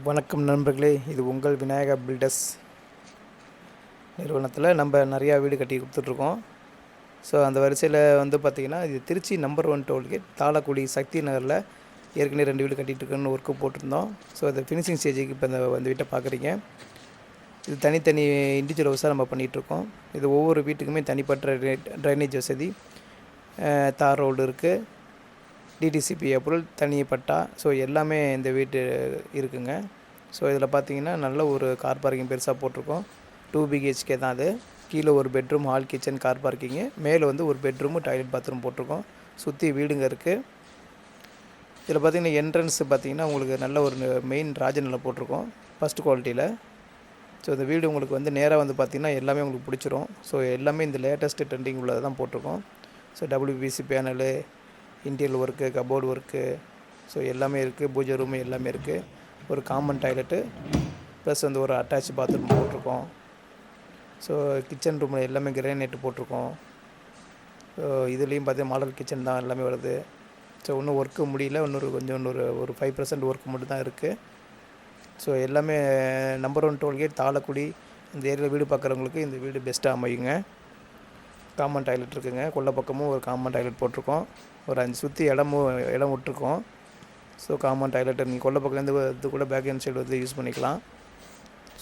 வணக்கம் நண்பர்களே, இது உங்கள் விநாயகா பில்டர்ஸ் நிறுவனத்தில் நம்ம நிறையா வீடு கட்டி கொடுத்துட்ருக்கோம். ஸோ அந்த வரிசையில் பார்த்திங்கன்னா, இது திருச்சி நம்பர் 1 டோல்கேட் தாளக்குடி சக்தி நகரில் ஏற்கனவே 2 வீடு கட்டிகிட்ருக்குன்னு ஒர்க்கு போட்டிருந்தோம். ஸோ அது ஃபினிஷிங் ஸ்டேஜுக்கு இப்போ இந்த வீட்டை பார்க்குறீங்க. இது தனித்தனி இண்டிவிஜுவல் ஹவுஸாக நம்ம பண்ணிகிட்ருக்கோம். இது ஒவ்வொரு வீட்டுக்குமே தனிப்பட்ட ட்ரைனேஜ் வசதி, தார் ரோடு இருக்குது, டிடிசிபி அப்ரூவல், தனி பட்டா, ஸோ எல்லாமே இந்த வீட்டு இருக்குங்க. ஸோ இதில் பார்த்தீங்கன்னா நல்ல ஒரு கார் பார்க்கிங் பெருசாக போட்டிருக்கோம். 2 BHK தான் அது. கீழே ஒரு bedroom, hall, kitchen, car parking, மேலே ஒரு பெட்ரூமு, டாய்லெட், பாத்ரூம் போட்டிருக்கோம். சுற்றி வீடுங்க இருக்குது. இதில் பார்த்திங்கன்னா என்ட்ரன்ஸு பார்த்திங்கன்னா உங்களுக்கு நல்ல ஒரு மெயின் ராஜநிலை போட்டிருக்கோம் ஃபஸ்ட் குவாலிட்டியில். ஸோ இந்த வீடு உங்களுக்கு நேராக பார்த்திங்கன்னா எல்லாமே உங்களுக்கு பிடிச்சிரும். ஸோ எல்லாமே இந்த லேட்டஸ்ட்டு ட்ரெண்டிங் உள்ளதை தான் போட்டிருக்கோம். So WPC panel, interior work, cupboard work, so எல்லாமே இருக்குது. பூஜை ரூமு எல்லாமே இருக்குது. ஒரு காமன் டாய்லெட்டு ப்ளஸ் ஒரு அட்டாச் பாத்ரூம் போட்டிருக்கோம். ஸோ கிச்சன் ரூமில் எல்லாமே கிரானைட்டு போட்டிருக்கோம். ஸோ இதுலேயும் பார்த்தீங்கன்னா மாடல் கிச்சன் தான் எல்லாமே வருது. ஸோ இன்னும் ஒர்க்கு முடியல, ஒரு 5% ஒர்க்கு மட்டும் தான் இருக்குது. ஸோ எல்லாமே நம்பர் 1 டோல்கேட் தாளக்குடி இந்த ஏரியாவில் வீடு பார்க்குறவங்களுக்கு இந்த வீடு பெஸ்ட்டாக அமையுங்க. காமன் டாய்லெட் இருக்குதுங்க. கொல்லை பக்கமும் ஒரு காமன் டாய்லெட் போட்டிருக்கோம். ஒரு 5 சுற்றி இடம் விட்டுருக்கோம். ஸோ காமன் டாய்லெட் நீங்கள் கொல்லை பக்கத்துலேருந்து இது கூட பேக் ஹேண்ட் சைடு யூஸ் பண்ணிக்கலாம்.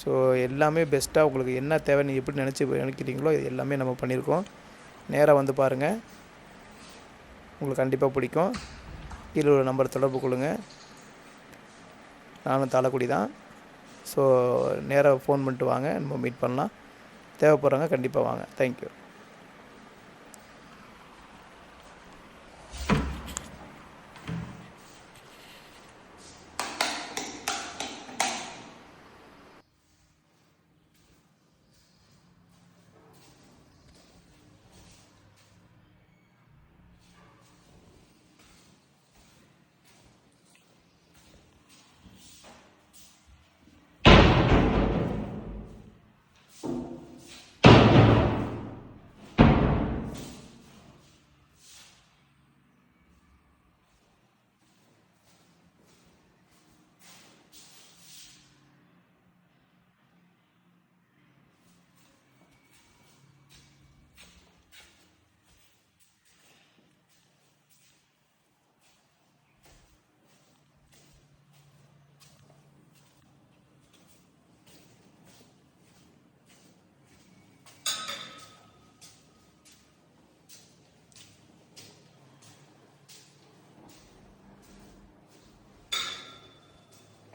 ஸோ எல்லாமே பெஸ்ட்டாக உங்களுக்கு என்ன தேவை, நீங்கள் எப்படி நினைக்கிறீங்களோ இது எல்லாமே நம்ம பண்ணியிருக்கோம். நேராக பாருங்கள், உங்களுக்கு கண்டிப்பாக பிடிக்கும். கீழே ஒரு நம்பர் தொடர்பு கொள்ளுங்கள். நானும் தாளக்குடி தான். ஸோ நேராக ஃபோன் பண்ணிட்டு வாங்க, நம்ம மீட் பண்ணலாம். தேவைப்படுறவங்க கண்டிப்பாக வாங்க. தேங்க்யூ.